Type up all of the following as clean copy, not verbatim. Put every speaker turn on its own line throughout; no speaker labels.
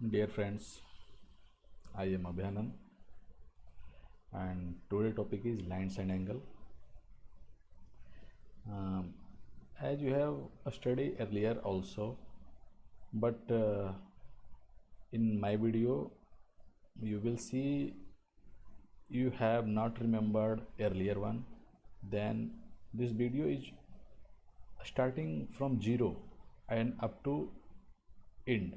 Dear friends, I am Abhyanand and today topic is lines and angle. As you have studied earlier also, but in my video you will see you have not remembered earlier one. Then this video is starting from zero and up to end.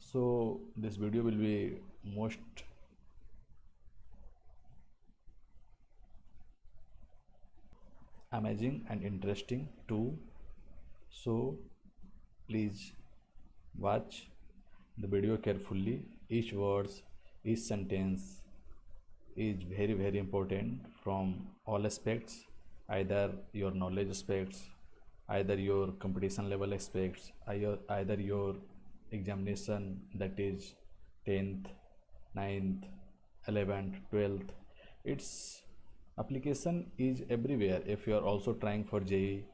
So this video will be most amazing and interesting too. So please watch the video carefully. Each words, each sentence is very important from all aspects, either your knowledge aspects, either your competition level aspects, either your examination, that is 10th, 9th, 11th, 12th. Its application is everywhere. If you are also trying for JEE,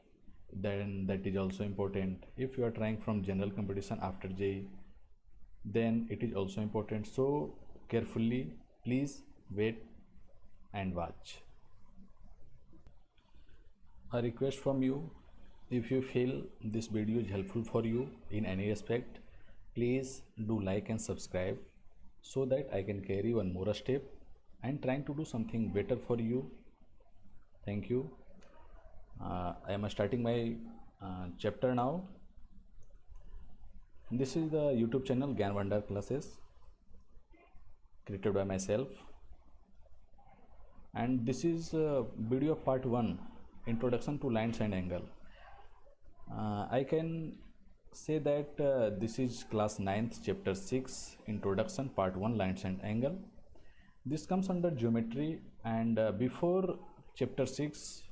then that is also important. If you are trying from general competition after JEE, then it is also important. So carefully, please wait and watch. A request from you, if you feel this video is helpful for you in any aspect, please do like and subscribe so that I can carry one more step and trying to do something better for you. Thank you. I am starting my chapter now. This is the YouTube channel Gyan Vandar Classes, created by myself, and this is video part 1, introduction to lines and angle. I can say that this is class 9th chapter 6, introduction part 1, lines and angle. This comes under geometry, and before chapter 6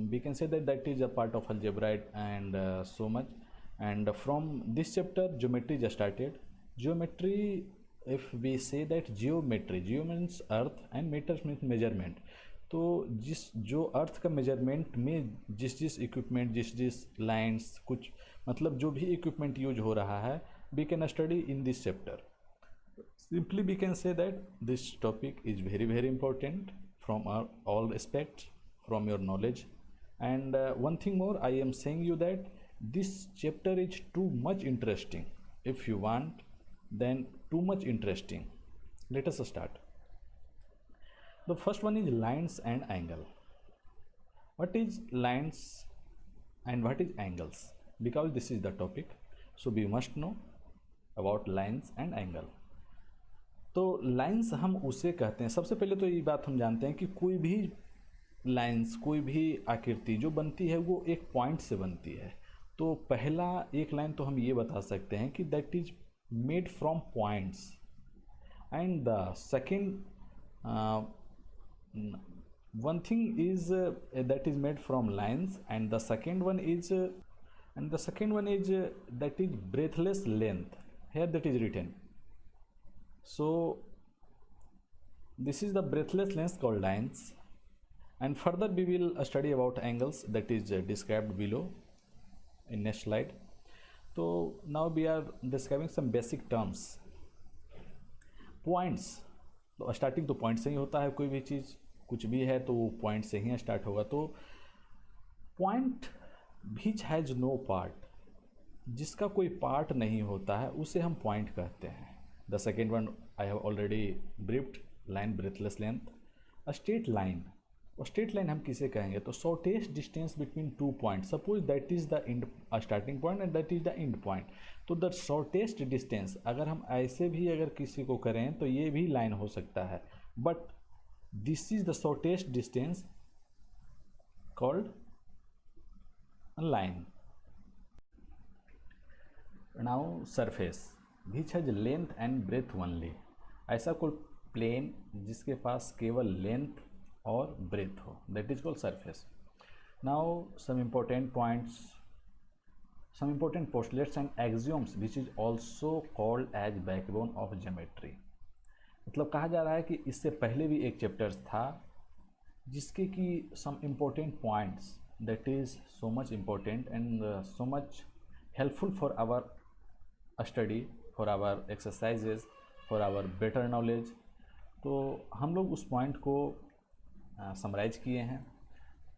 we can say that that is a part of algebra and so much. And from this chapter geometry just started. Geometry, if we say that geometry, geo means earth and meters means measurement. तो जिस जो अर्थ का measurement में जिस जिस equipment जिस lines कुछ मतलब जो भी इक्विपमेंट यूज हो रहा है, we can study in this chapter. Simply we can say that this topic is very important from all aspects from your knowledge. And one thing more, I am saying you that this chapter is too much interesting. If you want, then too much interesting. Let us start. The first one is lines and angle. What is lines and what is angles? Because this is the topic, so we must know about lines and angle. तो lines हम उसे कहते हैं, सबसे पहले तो ये बात हम जानते हैं कि कोई भी लाइंस, कोई भी आकृति जो बनती है वो एक पॉइंट से बनती है. तो पहला एक लाइन तो हम ये बता सकते हैं कि that is made from points, and the second one thing is that is made from lines, and the second one is that is breathless length. Here that is written. So this is the breathless length called lines, and further we will study about angles, that is described below in next slide. So now we are describing some basic terms. Points, तो starting तो point से ही होता है. कोई भी चीज़ कुछ भी है तो वो पॉइंट से ही स्टार्ट होगा. तो point which has no part, जिसका कोई पार्ट नहीं होता है उसे हम पॉइंट कहते हैं. The second one I have already briefed, line breathless length. A straight line, और स्ट्रेट लाइन हम किसे कहेंगे, तो shortest distance between two point. Suppose that is the and starting point and that is the end point. तो the shortest distance, अगर हम ऐसे भी अगर किसी को करें तो ये भी लाइन हो सकता है, but this is the shortest distance called line. Now surface which has length and breadth only. ऐसा कोई प्लेन जिसके पास केवल लेंथ और ब्रेथ हो, that is called surface. Now some important postulates and axioms which is also called as backbone of geometry. मतलब कहा जा रहा है कि इससे पहले भी एक चैप्टर्स था जिसके कि some important points that is so much important and so much helpful for our study for our exercises, for our better knowledge. तो हम लोग उस पॉइंट को समराइज किए हैं।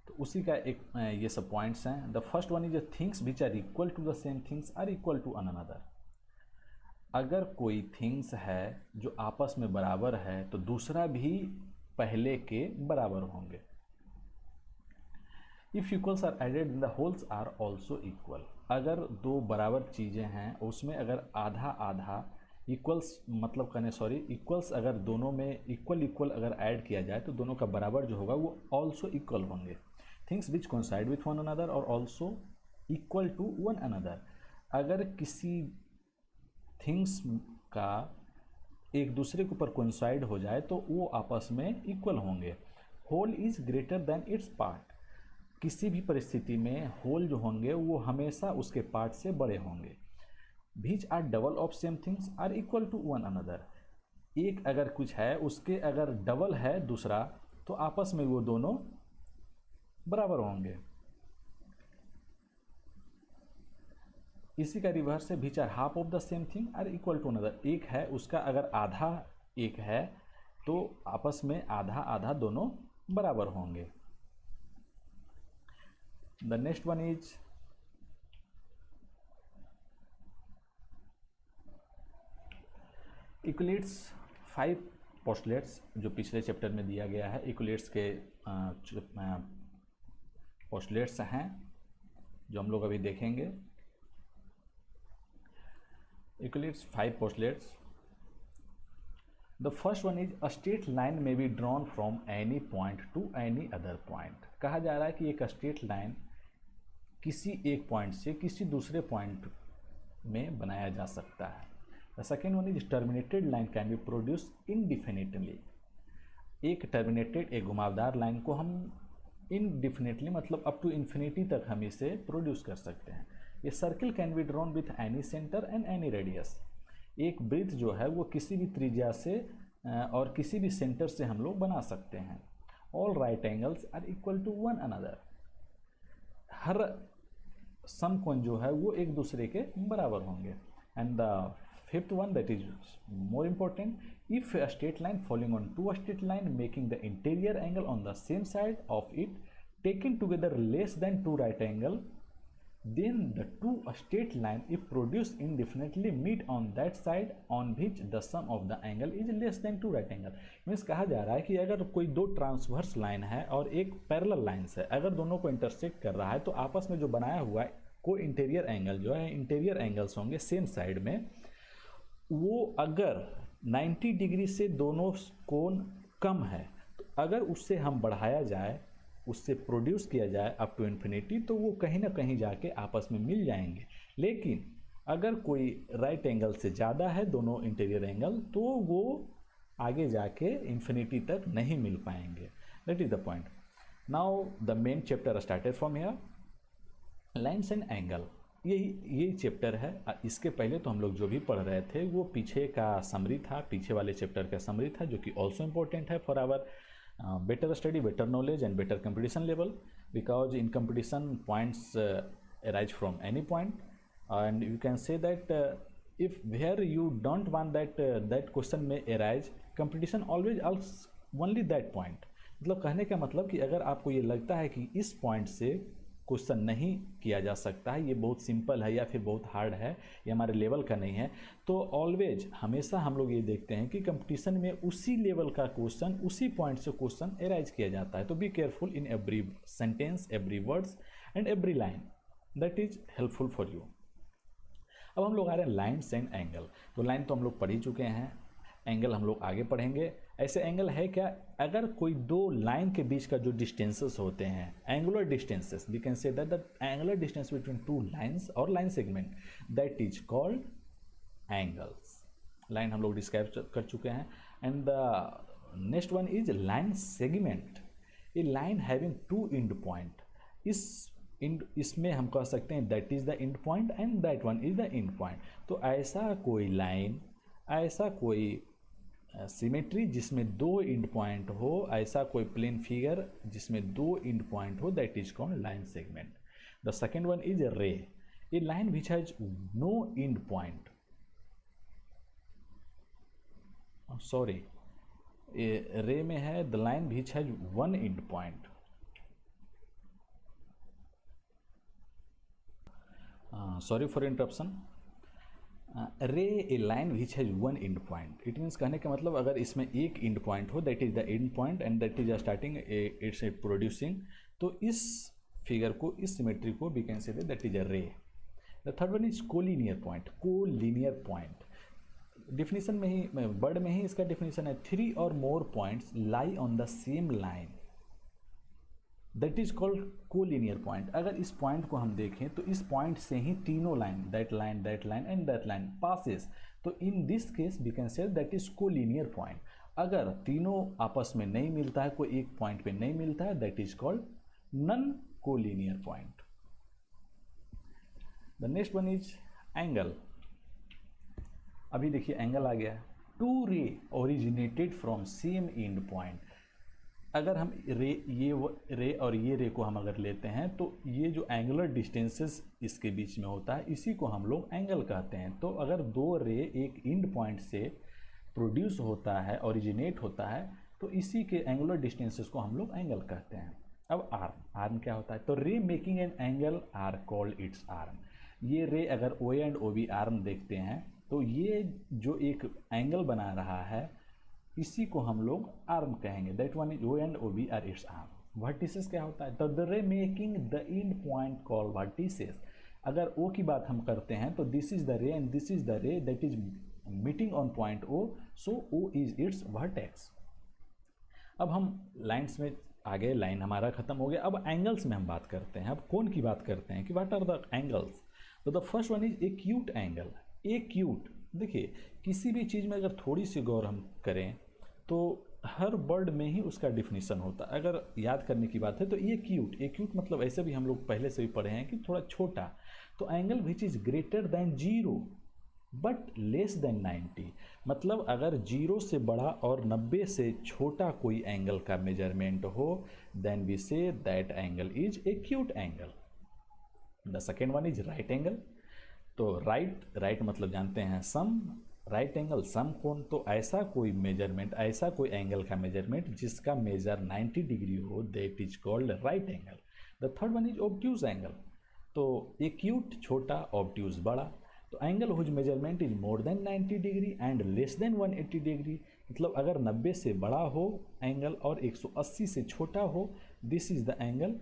तो उसी का एक ये सब पॉइंट्स हैं। The first one is things which are equal to the same things are equal to one another. अगर कोई थिंग्स है जो आपस में बराबर है तो दूसरा भी पहले के बराबर होंगे। If equals are added the wholes are also equal. अगर दो बराबर चीज़ें हैं उसमें अगर आधा आधा इक्वल्स मतलब कहने सॉरी इक्वल्स अगर दोनों में इक्वल अगर ऐड किया जाए तो दोनों का बराबर जो होगा वो ऑल्सो इक्वल होंगे। Things which coincide with one another और also equal to one another. अगर किसी थिंग्स का एक दूसरे के ऊपर कोइंसाइड हो जाए तो वो आपस में इक्वल होंगे। Whole is greater than its part. किसी भी परिस्थिति में होल जो होंगे वो हमेशा उसके पार्ट से बड़े होंगे। Which are double of same things are equal to one another. एक अगर कुछ है उसके अगर डबल है दूसरा तो आपस में वो दोनों बराबर होंगे। इसी का रिवर्स है which are half of the same thing are equal to another. एक है उसका अगर आधा एक है तो आपस में आधा आधा दोनों बराबर होंगे। द नेक्स्ट वन इज इक्वलिट्स 5 पोस्टलेट्स जो पिछले चैप्टर में दिया गया है। इक्वलिट्स के पोस्टलेट्स हैं जो हम लोग अभी देखेंगे। Euclid's 5 postulates. The first one is a straight line may be drawn from any point to any other point. कहा जा रहा है कि एक स्ट्रेट लाइन किसी एक पॉइंट से किसी दूसरे पॉइंट में बनाया जा सकता है। The second one is terminated line can be produce indefinitely. एक टर्मिनेटेड एक घुमावदार लाइन को हम इनडिफिनिटली मतलब अप टू इन्फिनिटी तक हम इसे प्रोड्यूस कर सकते हैं। ये circle can be drawn with any centre and any radius. एक वृत्त जो है वो किसी भी त्रिज्या से और किसी भी सेंटर से हम लोग बना सकते हैं। All right angles are equal to one another. हर समकोण जो है वो एक दूसरे के बराबर होंगे। And the fifth one that is more important, if a straight line falling on two straight line making the interior angle on the same side of it taken together less than two right angle, then the two straight line if produced indefinitely meet on that side on which the sum of the angle is less than two right angle। Means कहा जा रहा है कि अगर कोई दो transverse line है और एक पैरेलल लाइन्स है, अगर दोनों को इंटरसेक्ट कर रहा है तो आपस में जो बनाया हुआ है को इंटीरियर एंगल जो है इंटीरियर एंगल्स होंगे सेम साइड में। वो अगर 90 डिग्री से दोनों कोण कम है तो अगर उससे हम बढ़ाया जाए उससे प्रोड्यूस किया जाए अप टू इन्फिनिटी तो वो कहीं ना कहीं जाके आपस में मिल जाएंगे। लेकिन अगर कोई राइट एंगल से ज़्यादा है दोनों इंटीरियर एंगल तो वो आगे जाके इन्फिनिटी तक नहीं मिल पाएंगे। That is the point. Now the main chapter started from here, lines and angle. यही चैप्टर है। इसके पहले तो हम लोग जो भी पढ़ रहे थे वो पीछे का समरी था, पीछे वाले चैप्टर का समरी था जो कि ऑल्सो इम्पोर्टेंट है for our better study, better knowledge and better competition level, because in competition points arise from any point and you can say that if where you don't want that question may arise, competition always asks only that point। मतलब कहने का मतलब कि अगर आपको ये लगता है कि इस पॉइंट से क्वेश्चन नहीं किया जा सकता है, ये बहुत सिंपल है या फिर बहुत हार्ड है, ये हमारे लेवल का नहीं है, तो ऑलवेज हमेशा हम लोग ये देखते हैं कि कंपटीशन में उसी लेवल का क्वेश्चन उसी पॉइंट से क्वेश्चन एराइज किया जाता है। तो be careful in every sentence, every words and every line, that is helpful for you. अब हम लोग आ रहे हैं लाइन्स एंड एंगल। तो लाइन तो हम लोग पढ़ ही चुके हैं, एंगल हम लोग आगे पढ़ेंगे। ऐसे एंगल है क्या, अगर कोई दो लाइन के बीच का जो डिस्टेंसेस होते हैं, angular distances, we can say that the angular distance between two lines और line segment that is called angles. Line हम लोग डिस्क्राइब कर चुके हैं। And the next one is line segment. A line having two end point, इसमें हम कह सकते हैं that is the end point and that one is the end point. तो ऐसा कोई लाइन, ऐसा कोई सिमेट्री जिसमें दो एंड पॉइंट हो, ऐसा कोई प्लेन फिगर जिसमें दो एंड पॉइंट हो, that is called line segment. The second one is ray. A line which has no end point, sorry, ray में है the line which has one end point. Sorry for interruption. Ray a line which has one end point. It means कहने का मतलब अगर इसमें एक end point हो, that is the end point and that is starting its producing, तो इस figure को, इस सिमेट्री को we can say that is a ray. The third one is collinear point. Collinear point definition में ही, word में ही इसका डिफिनीशन है, 3 और more points lie on the same line, that is called collinear point. अगर इस point को हम देखें तो इस पॉइंट से ही तीनों line, that line and that line passes, तो in this case we can say that is collinear point. अगर तीनों आपस में नहीं मिलता है, कोई एक पॉइंट पे नहीं मिलता है, that is called non collinear point. The next one is angle. अभी देखिए एंगल आ गया. Two ray originated from same end point. अगर हम रे और ये रे को हम अगर लेते हैं तो ये जो एंगुलर डिस्टेंसेस इसके बीच में होता है, इसी को हम लोग एंगल कहते हैं. तो अगर दो रे एक एंड पॉइंट से प्रोड्यूस होता है, ओरिजिनेट होता है, तो इसी के एंगुलर डिस्टेंसेस को हम लोग एंगल कहते हैं. अब आर्म क्या होता है? तो ray making an angle are called its arm. ये रे अगर O and O B arm देखते हैं तो ये जो एक एंगल बना रहा है, इसी को हम लोग आर्म कहेंगे. That one is O and O B are its arm. Vertices क्या होता है? तो the ray making the end point called vertices. अगर ओ की बात हम करते हैं तो this is the ray and this is the ray that is meeting on point O, so O is its vertex. अब हम लाइन्स में आ गए, लाइन हमारा खत्म हो गया. अब एंगल्स में हम बात करते हैं. अब कौन की बात करते हैं कि व्हाट आर द एंगल्स? तो the first one is acute angle. Acute, देखिए किसी भी चीज़ में अगर थोड़ी सी गौर हम करें तो हर वर्ड में ही उसका डिफिनीशन होता है. अगर याद करने की बात है तो ये एक्यूट मतलब ऐसे भी हम लोग पहले से भी पढ़े हैं कि थोड़ा छोटा. तो angle which is greater than 0 but less than 90, मतलब अगर 0 से बड़ा और 90 से छोटा कोई एंगल का मेजरमेंट हो, then we say that angle is acute angle. The second one is right angle. तो राइट मतलब जानते हैं सम, राइट एंगल सम कोण. तो ऐसा कोई मेजरमेंट, ऐसा कोई एंगल का मेजरमेंट जिसका मेजर 90 डिग्री हो, that is called right angle. The third one is obtuse angle. तो एक्यूट छोटा, ऑब्ट्यूज बड़ा. तो angle whose measurement is more than 90 degree and less than 180 degree. मतलब अगर 90 से बड़ा हो एंगल और 180 से छोटा हो, दिस इज द एंगल.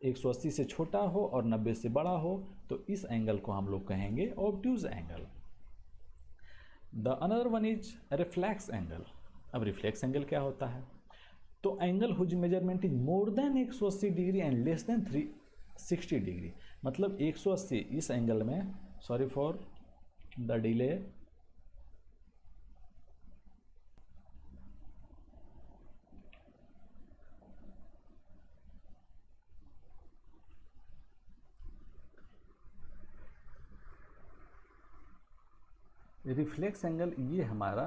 180 से छोटा हो और 90 से बड़ा हो, तो इस एंगल को हम लोग कहेंगे obtuse angle. The another one is reflex angle. अब रिफ्लेक्स एंगल क्या होता है? तो angle whose measurement is more than 180 degree and less than 360 degree. मतलब 180 इस एंगल में, sorry for the delay, reflex angle, ये हमारा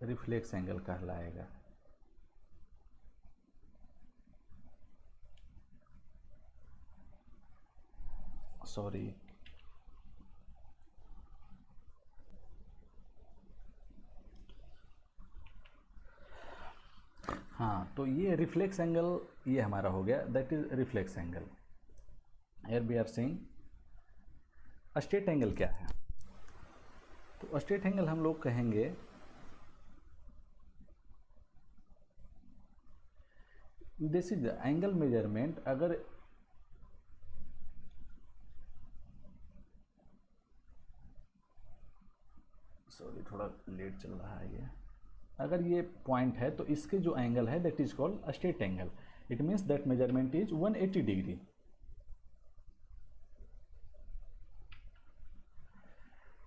रिफ्लेक्स एंगल कहलाएगा. सॉरी, हाँ, तो ये रिफ्लेक्स एंगल ये हमारा हो गया, that is reflex angle. Here we are saying straight angle क्या है? तो स्ट्रेट एंगल हम लोग कहेंगे दिस इज एंगल मेजरमेंट. अगर सॉरी थोड़ा लेट चल रहा है ये. अगर ये पॉइंट है तो इसके जो एंगल है that is called straight angle. It means that measurement is 180 degree.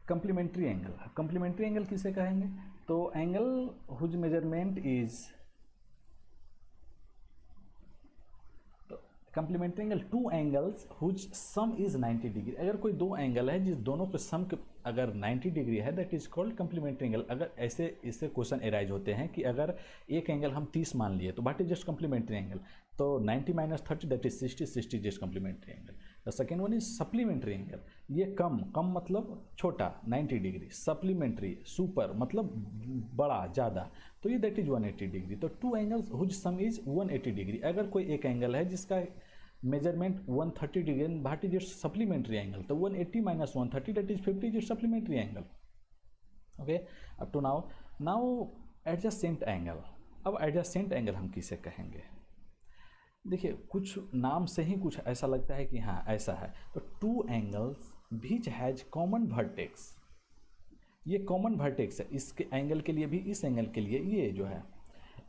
Complementary angle. Complementary angle किसे कहेंगे? तो angle whose measurement is, complementary angle two angles whose sum is 90 degree. अगर कोई दो एंगल है जिस दोनों के सम के अगर 90 डिग्री है, that is called complementary angle. अगर ऐसे इससे क्वेश्चन एराइज होते हैं कि अगर एक एंगल हम 30 मान लिए तो what is just complementary angle? तो 90 - 30 that is 60 just complementary angle. The second one is supplementary angle, ये कम, कम मतलब छोटा 90 डिग्री, सप्लीमेंट्री सुपर मतलब बड़ा ज़्यादा, तो ये दैट इज 180 डिग्री। तो two angles whose sum is 180 degree. अगर कोई एक एंगल है जिसका measurement 130 degree, that is its supplementary angle, तो 180 minus 130 that is 50 is supplementary angle. Okay, up to now adjacent angle. अब एडजसेंट एंगल हम किसे कहेंगे? देखिए, कुछ नाम से ही कुछ ऐसा लगता है कि हाँ ऐसा है। तो two angles which has common vertex, ये कॉमन वर्टेक्स है, इसके एंगल के लिए भी इस एंगल के लिए ये जो है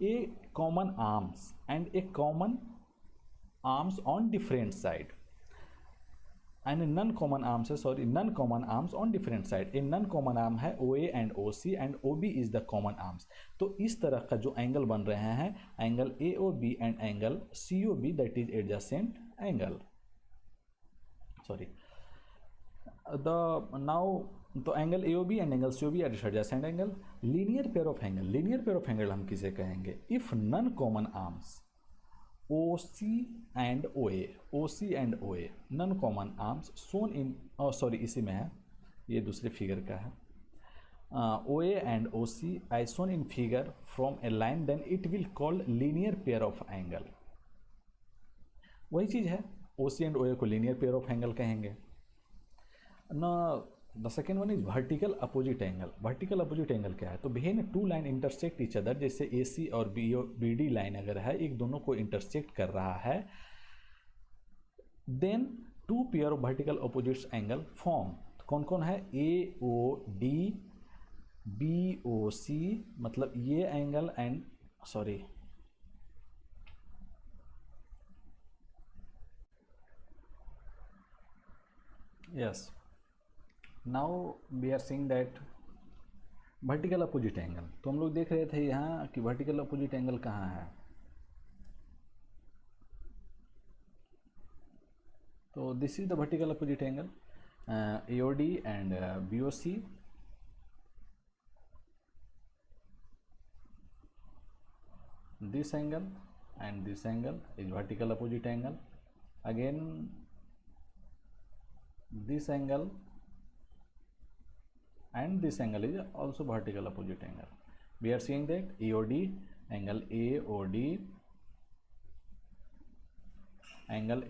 a common arms and a common arms on different side and non common arms है, sorry non common arms on different side. A non common arm है O A and O C and O B is the common arms. तो इस तरह का जो angle बन रहे हैं, angle A O B and angle C O B, that is adjacent angle, sorry the now, तो angle A O B and angle C O B are adjacent angle. Linear pair of angle, linear pair of angle हम किसे कहेंगे? If non common arms OC and OA, OC and OA, non common arms shown in, sorry इसी में है, ये दूसरे figure का है, OA and OC I shown in figure from a line, then it will called linear pair of angle. वही चीज़ है, OC एंड OA को लीनियर पेयर ऑफ एंगल कहेंगे ना। The second one is vertical opposite angle. Vertical opposite angle क्या है? तो when two line intersect each other, जैसे AC और BD लाइन अगर है, एक दोनों को इंटरसेक्ट कर रहा है, then two pair of vertical opposites angle form. कौन कौन है? AOD BOC, मतलब ये angle and, sorry yes, now we are seeing that vertical opposite angle. तो हम लोग देख रहे थे यहाँ कि वर्टिकल अपोजिट एंगल कहाँ है। तो this is the vertical opposite angle, AOD and BOC। This angle and this angle is vertical opposite angle. Again this angle and this angle is also vertical opposite angle. We are seeing that AOD, angle AOD, angle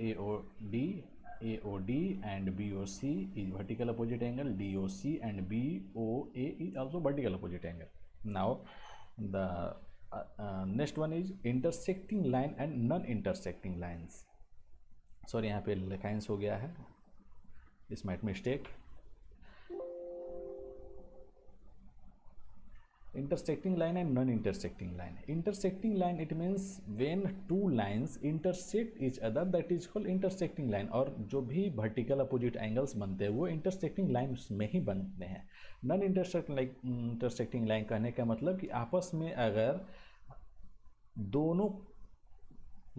AOD and BOC is vertical opposite angle. DOC and BOA is also vertical opposite angle. Now the next one is intersecting line and non intersecting lines. Sorry यहाँ पे lines हो गया है, इस might mistake. intersecting line and non intersecting line. Intersecting line, it means when two lines intersect each other, that is called intersecting line। और जो भी vertical opposite angles बनते हैं वो intersecting lines में ही बनते हैं। non intersecting line कहने का मतलब कि आपस में अगर दोनों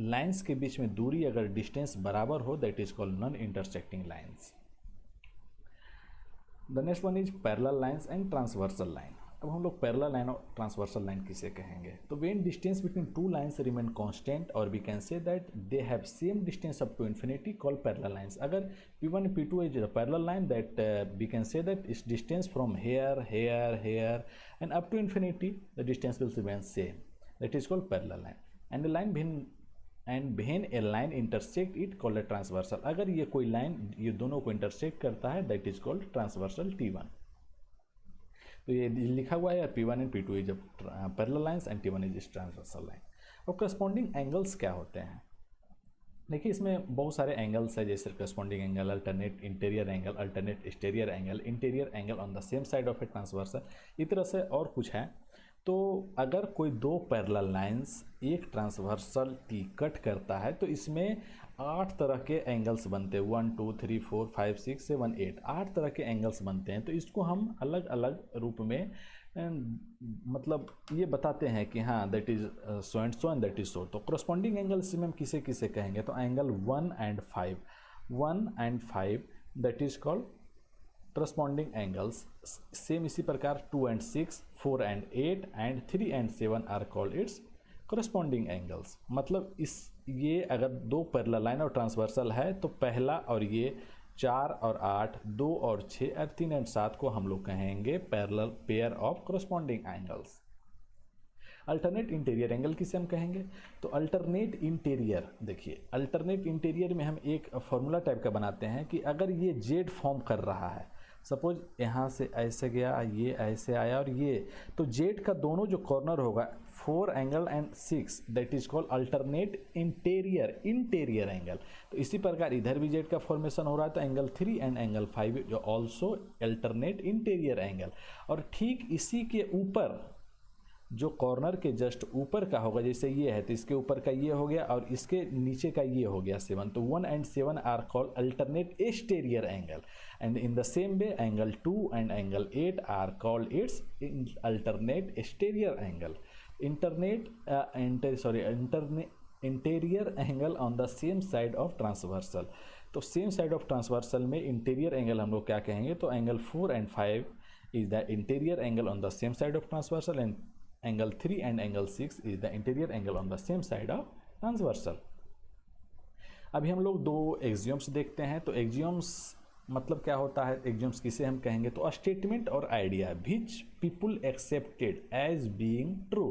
लाइन्स के बीच में दूरी अगर डिस्टेंस बराबर हो, that is called non intersecting lines. The next one is parallel lines and transversal line. अब हम लोग पैरेलल लाइन और ट्रांसवर्सल लाइन किसे कहेंगे? तो when distance between two lines remain constant और we can say that they have same distance up to infinity, called parallel lines. अगर P1 P2 is the parallel line, that we can say that it's distance from here and up to infinity the distance will remain same, that is called parallel line. And line when a line intersect it called a transversal। अगर ये कोई line ये दोनों को intersect करता है, that is called transversal T1। तो ये लिखा हुआ है P1 and P2 is parallel lines and T1 is transversal line. और करस्पॉन्डिंग एंगल्स क्या होते हैं? देखिए, इसमें बहुत सारे एंगल्स है, जैसे corresponding angle, alternate interior angle, alternate exterior angle, interior angle on the same side of a transversal, इस तरह से और कुछ है। तो अगर कोई दो पैरेलल लाइंस एक ट्रांसवर्सल की कट करता है, तो इसमें 8 तरह के एंगल्स बनते हैं, 1 2 3 4 5 6 7 8, 8 तरह के एंगल्स बनते हैं। तो इसको हम अलग अलग रूप में मतलब ये बताते हैं कि हाँ that is so and so and that is so. तो करस्पॉन्डिंग एंगल्स में हम किसे किसे कहेंगे? तो angle 1 and 5 that is called corresponding angles. Same इसी प्रकार 2 and 6, 4 and 8 and 3 and 7 are called its corresponding angles, मतलब इस ये अगर दो पैरेलल लाइन और ट्रांसवर्सल है तो पहला और ये 4 और 8, 2 और 6 और 3 और 7 को हम लोग कहेंगे parallel pair of corresponding angles। Alternate interior angle किसे हम कहेंगे? तो अल्टरनेट इंटीरियर, देखिए अल्टरनेट इंटीरियर में हम एक फॉर्मूला टाइप का बनाते हैं कि अगर ये जेड फॉर्म कर रहा है, सपोज यहाँ से ऐसे गया, ये ऐसे आया और ये, तो जेड का दोनों जो कॉर्नर होगा 4 angle and 6, that is called alternate interior angle. तो इसी प्रकार इधर भी जेड का फॉर्मेशन हो रहा है तो एंगल 3 एंड एंगल 5 जो ऑल्सो अल्टरनेट इंटीरियर एंगल। और ठीक इसी के ऊपर जो कॉर्नर के जस्ट ऊपर का होगा, जैसे ये है तो इसके ऊपर का ये हो गया और इसके नीचे का ये हो गया 7, तो 1 and 7 are called alternate exterior angle and in the same way angle 2 and angle 8 are called its alternate exterior angle. Interior angle on the same side of transversal, तो सेम साइड ऑफ ट्रांसवर्सल में interior angle हम लोग क्या कहेंगे? तो angle 4 and 5 is the interior angle on the same side of transversal and angle 3 and angle 6 is the interior angle on the same side of transversal। अभी हम लोग दो एक्सियोम्स देखते हैं। तो एक्सियोम्स मतलब क्या होता है? एक्सियोम्स किसे हम कहेंगे? तो स्टेटमेंट और idea which people accepted as being true.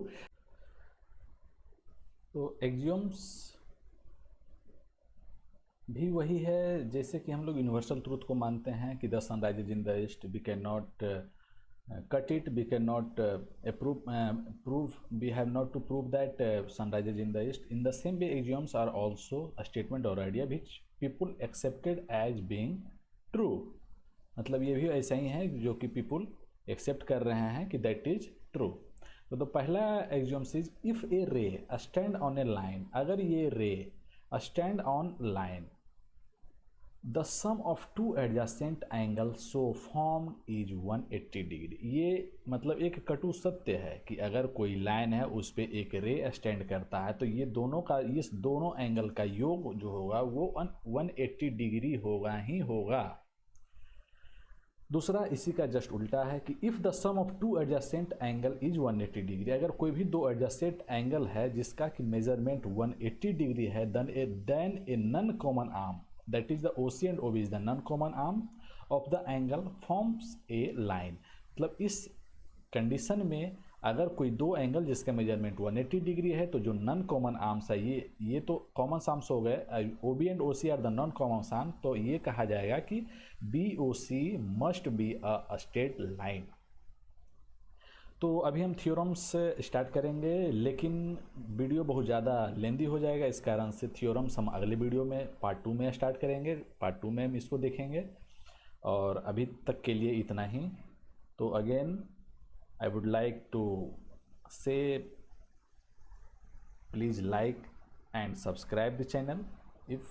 तो एक्सियोम्स भी वही है जैसे कि हम लोग यूनिवर्सल ट्रूथ को मानते हैं कि the sun rises in the east, we can not cut it, we cannot we have not to prove that sun rises in the east। In the same way axioms are also a statement or idea which people accepted as being true, मतलब ये भी ऐसा ही है जो कि people accept कर रहे हैं कि that is true। तो पहला axioms is if a ray stand on a line, अगर ये ray stand on line, the sum of two adjacent angle so form is 180 degree. ये मतलब एक कटु सत्य है कि अगर कोई लाइन है उस पर एक रे स्टैंड करता है तो ये दोनों का, इस दोनों एंगल का योग जो होगा वो 180 डिग्री होगा ही होगा। दूसरा इसी का जस्ट उल्टा है कि if the sum of two adjacent angle is 180 degree, अगर कोई भी दो एडजेसेंट एंगल है जिसका कि मेजरमेंट 180 डिग्री है, then a non common arm, that is the OC and OB is the non-common arm of the angle forms a line। मतलब इस कंडीशन में अगर कोई दो एंगल जिसका मेजरमेंट 180 डिग्री है तो जो नॉन कॉमन आर्म्स है ये तो कॉमन आर्म्स हो गए, OB and OC are the non common arm, तो ये कहा जाएगा कि BOC must be a straight line. तो अभी हम थ्योरम्स स्टार्ट करेंगे लेकिन वीडियो बहुत ज़्यादा लेंदी हो जाएगा, इस कारण से थ्योरम्स हम अगले वीडियो में पार्ट 2 में स्टार्ट करेंगे, पार्ट 2 में हम इसको देखेंगे। और अभी तक के लिए इतना ही। तो again I would like to say please like and subscribe the channel if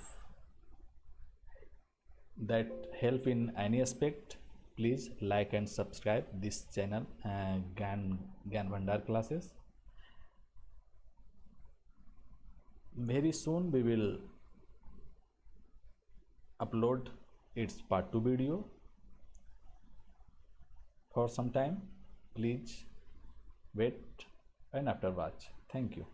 that help in any aspect. Please like and subscribe this channel, Gyan Bhandar classes। Very soon we will upload its part 2 video। For some time please wait and after watch। Thank you।